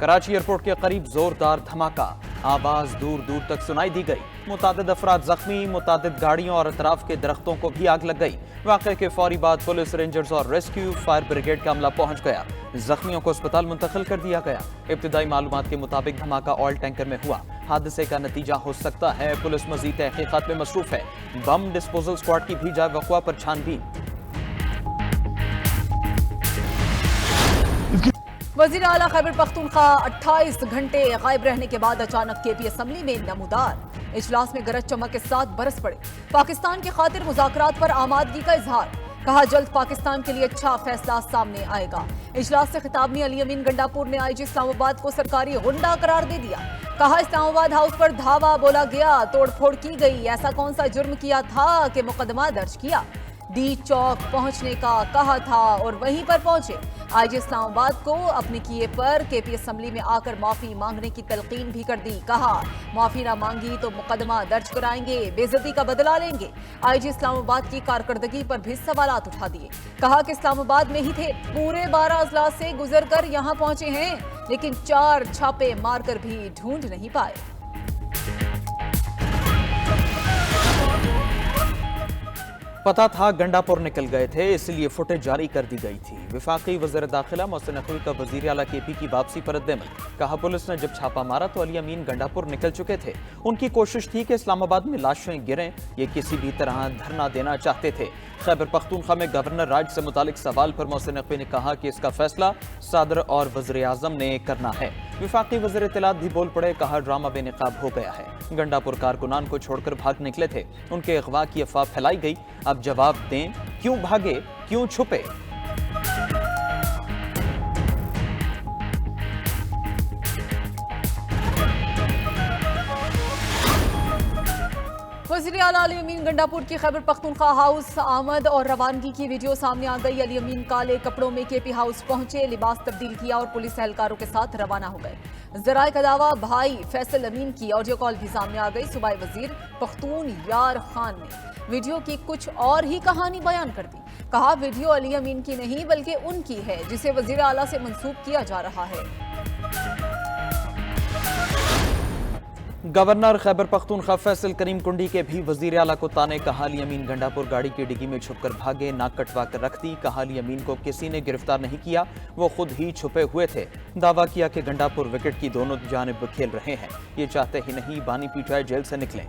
Karachi airport के करीब जोरदार धमाका, आवाज दूर दूर तक सुनाई दी गई। मुतादिद अफराद जख्मी, मुतादिद गाड़ियों और अतराफ के दरख्तों को भी आग लग गई। वाक़े के फौरी बाद पुलिस, रेंजर्स और रेस्क्यू फायर ब्रिगेड का अमला पहुंच गया। जख्मियों को अस्पताल मुंतकिल कर दिया गया। इब्तिदाई मालूमात के मुताबिक धमाका ऑयल टैंकर में हुआ। हादसे का नतीजा हो सकता है। पुलिस मजीद तहकीकात में मसरूफ है। बम डिस्पोजल स्क्वाड की भी जाए वक़्वा पर छानबीन। वज़ीर आला खैबर पख्तूनख्वा 28 घंटे गायब रहने के बाद अचानक केपी असम्बली में नमूदार। इजलास में गरज चमक के साथ बरस पड़े। पाकिस्तान की खातिर मुज़ाकरात पर आमादगी का इजहार। कहा जल्द पाकिस्तान के लिए अच्छा फैसला सामने आएगा। इजलास से खिताब में अली अमीन गंडापुर ने आईजी इस्लामाबाद को सरकारी गुंडा करार दे दिया। कहा इस्लामाबाद हाउस पर धावा बोला गया, तोड़फोड़ की गई। ऐसा कौन सा जुर्म किया था कि मुकदमा दर्ज किया। डी चौक पहुंचने का कहा था और वहीं पर पहुंचे। आईजी इस्लामाबाद को अपने किए पर केपी असम्बली में आकर माफी मांगने की तलकीन भी कर दी। कहा माफी ना मांगी तो मुकदमा दर्ज कराएंगे, बेइज्जती का बदला लेंगे। आईजी इस्लामाबाद की कारकर्दगी पर भी सवालात उठा दिए। कहा कि इस्लामाबाद में ही थे, पूरे 12 अजलास से गुजर कर यहाँ पहुंचे हैं, लेकिन 4 छापे मारकर भी ढूंढ नहीं पाए। पता था गंडापुर निकल गए थे, इसलिए फुटेज जारी कर दी गई थी। वफाकी वज़ीर दाखिला मोहसिन नकवी का वज़ीर आला केपी की वापसी पर रद्द-ए-अमल। कहा पुलिस ने जब छापा मारा तो अली अमीन गंडापुर निकल चुके थे। उनकी कोशिश थी कि इस्लामाबाद में लाशें गिरें, ये किसी भी तरह धरना देना चाहते थे। खैबर पख्तूनख्वा में गवर्नर राज से मुतालिक सवाल पर मोहसिन नकवी ने कहा कि इसका फैसला सदर और वज़ीर आज़म ने करना है। वफाकी वज़ीर इत्तलात भी बोल पड़े। कहा ड्रामा बेनकाब हो गया है। गंडापुर कारकुनान को छोड़कर भाग निकले थे, उनके अगवा की अफवाह फैलाई गई। अब जवाब दें, क्यों भागे, क्यों छुपे। वज़ीर आला अली अमीन गंडापुर की खैबर पख्तूनख्वा हाउस आमद और रवानगी की वीडियो सामने आ गई। अली अमीन काले कपड़ों में केपी हाउस पहुंचे, लिबास तब्दील किया और पुलिस एहलकारों के साथ रवाना हो गए। ज़राए का दावा भाई फैसल अमीन की ऑडियो कॉल भी सामने आ गई। सूबाई वजीर पख्तून यार खान ने वीडियो की कुछ और ही कहानी बयान कर दी। कहा वीडियो अली अमीन की नहीं बल्कि उनकी है, जिसे वज़ीर आला से मंसूब किया जा रहा है। गवर्नर खैबर पख्तूनख्वा फैसल करीम कुंडी के भी वज़ीर आला को ताने। कहा अली अमीन गंडापुर गाड़ी की डिग्गी में छुपकर भागे, नाक कटवा कर रख दी। कहा अली अमीन को किसी ने गिरफ्तार नहीं किया, वो खुद ही छुपे हुए थे। दावा किया कि गंडापुर विकेट की दोनों जानिब खेल रहे हैं, ये चाहते ही नहीं बानी पीटाए जेल से निकलें।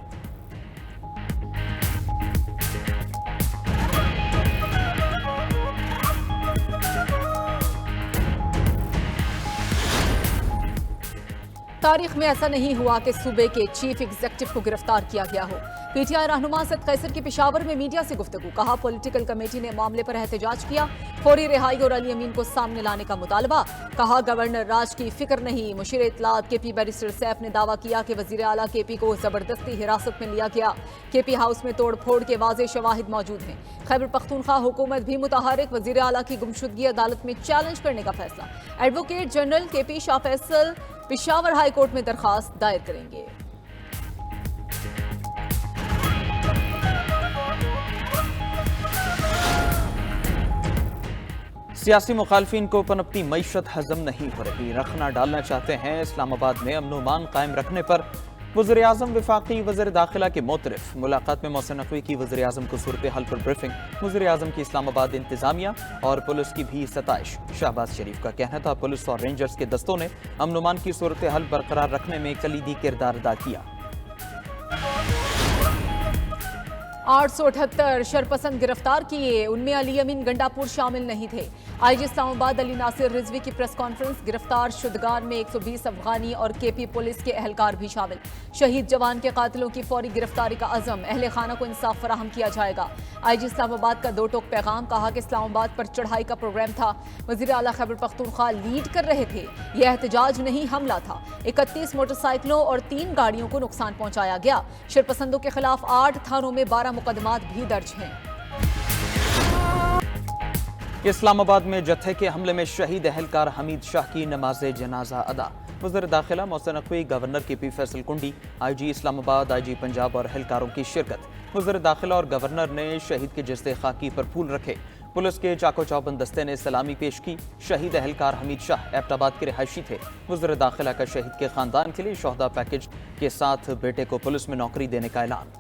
तारीख में ऐसा नहीं हुआ कि सूबे के चीफ एग्जीक्यूटिव को गिरफ्तार किया गया हो। पीटीआई रहनुमा सद कैसर की पेशावर में मीडिया से गुफ्तगू। कहा पॉलिटिकल कमेटी ने मामले पर एहतजाज किया, फौरी रिहाई और अली अमीन को सामने लाने का मुतालबा। कहा गवर्नर राज की फिक्र नहीं। मुशीर इत्तलात केपी बैरिस्टर सैफ ने दावा किया कि वजीर आला केपी को जबरदस्ती हिरासत में लिया गया। केपी हाउस में तोड़ फोड़ के वाज़े शवाहिद मौजूद हैं। खैबर पख्तूनख्वा हुकूमत भी मुतहरिक। वजीर आला की गुमशुदगी अदालत में चैलेंज करने का फैसला। Advocate general KP Shah Faisal Peshawar high court में दरखास्त दायर करेंगे। सियासी मुखालफिन को पनपती मईशत हजम नहीं हो रही, रखना डालना चाहते हैं। इस्लामाबाद में अमन व अमान कायम रखने पर वज़ीर आज़म वफाकी वज़ीर दाखिला के मोतरफ। मुलाकात में मोहसिन नकवी की वज़ीर आज़म को सूरत हाल पर ब्रीफिंग। वज़ीर आज़म की इस्लामाबाद इंतजामिया और पुलिस की भी सताइश। शहबाज शरीफ का कहना था पुलिस और रेंजर्स के दस्तों ने अमन व अमान की सूरत हाल बरकरार रखने में कलीदी किरदार अदा किया। 878 शरपसंद गिरफ्तार किए, उनमें अली अमीन गंडापुर शामिल नहीं थे। आईजी इस्लामाबाद अली नासिर रिजवी की प्रेस कॉन्फ्रेंस। गिरफ्तार शुदगान में 120 अफगानी और केपी पुलिस के एहलकार भी शामिल। शहीद जवान के कातिलों की फौरी गिरफ्तारी का अज़म। अहले खाना को इंसाफ फराहम किया जाएगा। आईजी इस्लामाबाद का 2 टोक पैगाम। कहा कि इस्लामाबाद पर चढ़ाई का प्रोग्राम था, वज़ीर आला खैबर पख्तूनख्वा लीड कर रहे थे। यह एहतजाज नहीं हमला था। 31 मोटरसाइकिलों और 3 गाड़ियों को नुकसान पहुंचाया गया। शरपसंदों के खिलाफ 8 थानों में 12 मुकदमात भी दर्ज हैं। इस्लामाबाद में जत्थे के हमले में शहीद एहलकार हमीद शाह की नमाज जनाजा अदा। वज़ीर दाखिला मोहसिन नकवी, गवर्नर केपी फैसल कुंडी, आईजी इस्लामाबाद, आईजी पंजाब और एहलकारों की शिरकत। वज़ीर दाखिला और गवर्नर ने शहीद के जस्ते खाकी पर फूल रखे। पुलिस के चाको चौबंद दस्ते ने सलामी पेश की। शहीद एहलकार हमीद शाह एबटाबाद के रिहायशी थे। वज़ीर दाखिला का शहीद के खानदान के लिए शोहदा पैकेज के साथ बेटे को पुलिस में नौकरी देने का ऐलान।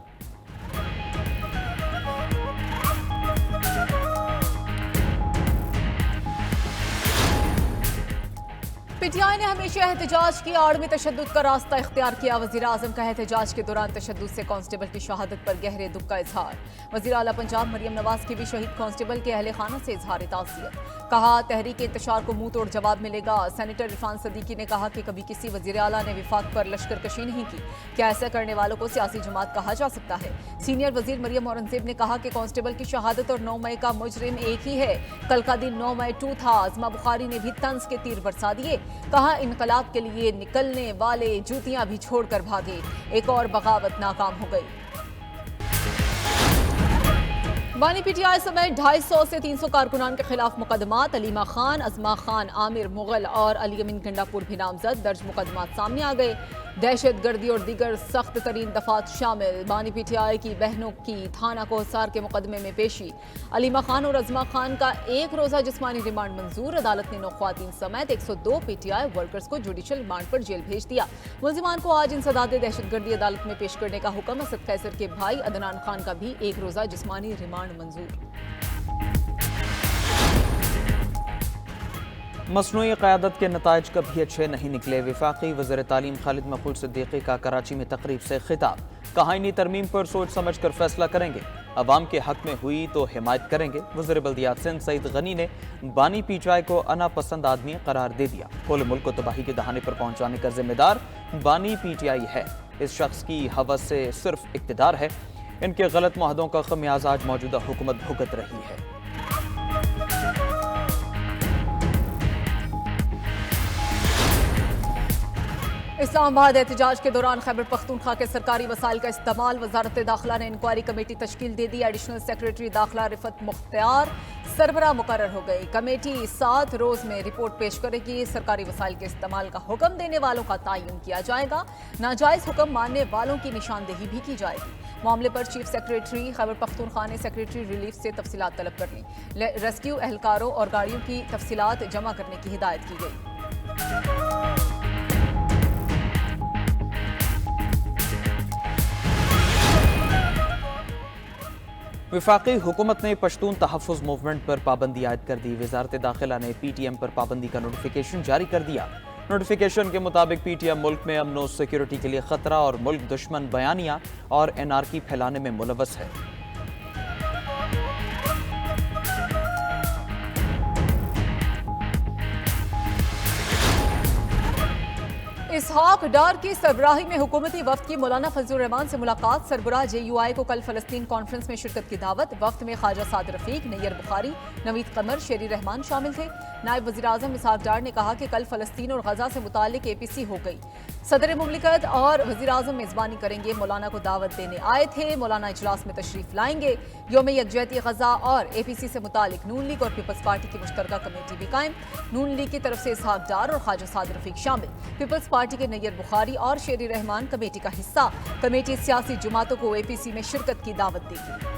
पीटीआई ने हमेशा एहतजाज की आड़ में तशद्दुद का रास्ता इख्तियार किया। वज़ीर आज़म का एहतजाज के दौरान तशद्दुद से कांस्टेबल की शहादत पर गहरे दुख का इजहार। वज़ीर आला पंजाब मरियम नवाज की भी शहीद कांस्टेबल के अहले खाना से इजहार ताज़ियत। कहा, तहरीक इंतशार को मुंह तोड़ जवाब मिलेगा। सेनेटर इरफान सदीकी ने कहा कि कभी किसी वज़ीर आला ने विफाक पर लश्कर कशी नहीं की। क्या ऐसा करने वालों को सियासी जमात कहा जा सकता है? सीनियर वज़ीर मरियम औरंगज़ेब ने कहा कि कांस्टेबल की शहादत और 9 मई का मुजरिम एक ही है। कल का दिन 9 मई 2 था। आज़मा बुखारी ने भी तंज के तीर बरसा दिए। कहा, इनकलाब के लिए निकलने वाले जूतियां भी छोड़कर भागे। एक और बगावत नाकाम हो गई। बानी पीटीआई समेत 250 से 300 कारकुनान के खिलाफ मुकदमात। अलीमा खान, अजमा खान, आमिर मुगल और अली अमीन गंडापुर भी नामजद। दर्ज मुकदमात सामने आ गए। दहशत गर्दी और दीगर सख्त तरीन दफात शामिल। बानी पीटीआई की बहनों की थाना कोहसार के मुकदमे में पेशी। अलीमा खान और अजमा खान का 1 रोजा जिस्मानी रिमांड मंजूर। अदालत ने 9 ख्वातीन समेत 102 पीटीआई वर्कर्स को जुडिशल रिमांड पर जेल भेज दिया। मुलजिमान को आज इंसदाद दहशतगर्दी अदालत में पेश करने का हुक्म। असद कैसर के भाई अदनान खान का भी 1 रोजा जिस्मानी रिमांड मंजूर। मसनूई क़यादत के नताइज कभी अच्छे नहीं निकले। वफाकी वज़ीर तालीम खालिद मकबूल सिद्दीकी का कराची में तकरीब से खिताब। कहा, इन्हीं तरमीम पर सोच समझ कर फैसला करेंगे। अवाम के हक में हुई तो हिमायत करेंगे। वज़ीर बल्दियात सिंध सईद गनी ने बानी पीटीआई को अना पसंद आदमी करार दे दिया। पूरे मुल्क को तबाही के दहाने पर पहुंचाने का जिम्मेदार बानी पीटीआई है। इस शख्स की हवस से सिर्फ इक़्तिदार है। इनके गलत मुआहदों का खमियाजा आज मौजूदा हुकूमत भुगत रही है। इस्लामाबाद एहतजाज के दौरान खैबर पख्तूनख्वा के सरकारी वसाइल का इस्तेमाल। वजारत दाखिला ने इंक्वायरी कमेटी तश्कील दे दी। एडिशनल सेक्रेटरी दाखिला रिफत मुख्तियार सरबराह मुकर्रर हो गई। कमेटी 7 रोज में रिपोर्ट पेश करेगी। सरकारी वसाइल के इस्तेमाल का हुक्म देने वालों का तयन किया जाएगा। नाजायज हुक्म मानने वालों की निशानदेही भी की जाएगी। मामले पर चीफ सेक्रेटरी खैबर पख्तूनख्वा ने सेक्रेटरी रिलीफ से तफसीलात तलब कर ली। रेस्क्यू एहलकारों और गाड़ियों की तफसीलात जमा करने की हिदायत की गई। वफाकी हुकूमत ने पश्तून तहफ़्फ़ुज़ मूवमेंट पर पाबंदी आयद कर दी। वज़ारत दाखिला ने पीटीएम पर पाबंदी का नोटिफिकेशन जारी कर दिया। नोटिफिकेशन के मुताबिक पीटीएम मुल्क में अमन और सिक्योरिटी के लिए खतरा और मुल्क दुश्मन बयानिया और एनआरकी फैलाने में मुलव्वस है। इसहाक डार की सरबराही में हुकूमती वफ्द की मौलाना फजलुर रहमान से मुलाकात। सरबराह JUI को कल फलस्तीन कॉन्फ्रेंस में शिरकत की दावत। वफ्द में ख्वाजा साद रफीक, नैयर बुखारी, नवीद कमर, शेरी रहमान शामिल थे। नायब वज़ीर आज़म इसहाक डार ने कहा कि कल फलस्तीन और गजा से मुताल्लिक APC हो गई। सदर मुमलिकत और वज़ीर आज़म मेज़बानी करेंगे। मौलाना को दावत देने आए थे। मौलाना इजलास में तशरीफ लाएंगे। यौम यकजहती गजा और APC से मुताल्लिक नून लीग और पीपल्स पार्टी की मुश्तरका कमेटी भी कायम। नून लीग की तरफ से इसहाक डार और ख्वाजा साद रफीक शामिल। पीपल्स पार्टी के नैयर बुखारी और शेरी रहमान कमेटी का हिस्सा। कमेटी सियासी जमातों को APC में शिरकत की दावत देगी।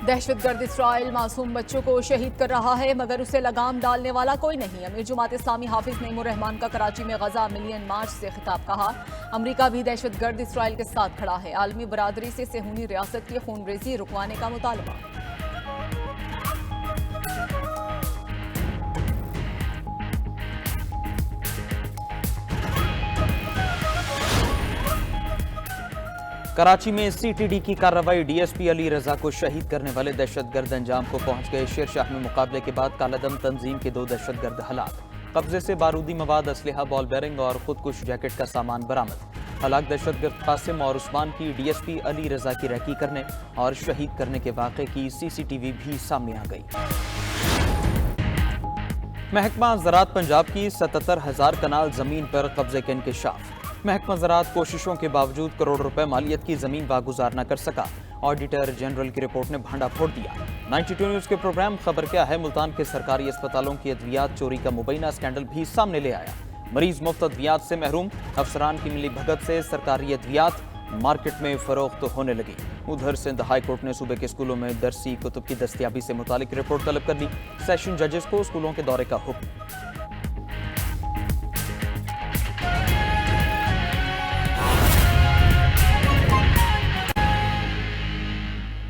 दहशतगर्द इसराइल मासूम बच्चों को शहीद कर रहा है, मगर उसे लगाम डालने वाला कोई नहीं। अमीर जुमात इस्लामी हाफिज नईमुर रहमान का कराची में गजा मिलियन मार्च से खिताब। कहा, अमरीका भी दहशतगर्द इसराइल के साथ खड़ा है। आलमी बरादरी से सेहूनी रियासत की खूनरेजी रुकवाने का मुतालबा। कराची में CTD की कार्रवाई। DSP अली रजा को शहीद करने वाले दहशतगर्द अंजाम को पहुंच गए। शेरशाह में मुकाबले के बाद कालादम तंजीम के 2 दहशतगर्द हलाक। कब्जे से बारूदी मवाद, असलहा, बॉल बेरिंग और खुदकुश जैकेट का सामान बरामद। हलाक दहशतगर्द कासिम और उस्मान की DSP अली रजा की रैकी करने और शहीद करने के वाक़े की CCTV भी सामने आ गई। महकमा ज़राअत पंजाब की 77,000 कनाल जमीन पर कब्जे के इंकशाफ। महकमा ज़राअत कोशिशों के बावजूद करोड़ रुपए मालियत की जमीन वागुजार न कर सका। ऑडिटर जनरल की रिपोर्ट ने भांडा फोड़ दिया। 92 न्यूज़ के प्रोग्राम खबर क्या है मुल्तान के सरकारी अस्पतालों की अद्वियात चोरी का मुबैना स्कैंडल भी सामने ले आया। मरीज मुफ्त अद्वियात से महरूम, अफसरान की मिली भगत से सरकारी अद्वियात मार्केट में फरोख्त होने लगी। उधर सिंध हाई कोर्ट ने सूबे के स्कूलों में दरसी कुतुब की दस्तयाबी से मुतालिक रिपोर्ट तलब कर ली। सेशन जजेस को स्कूलों के दौरे का हुक्म।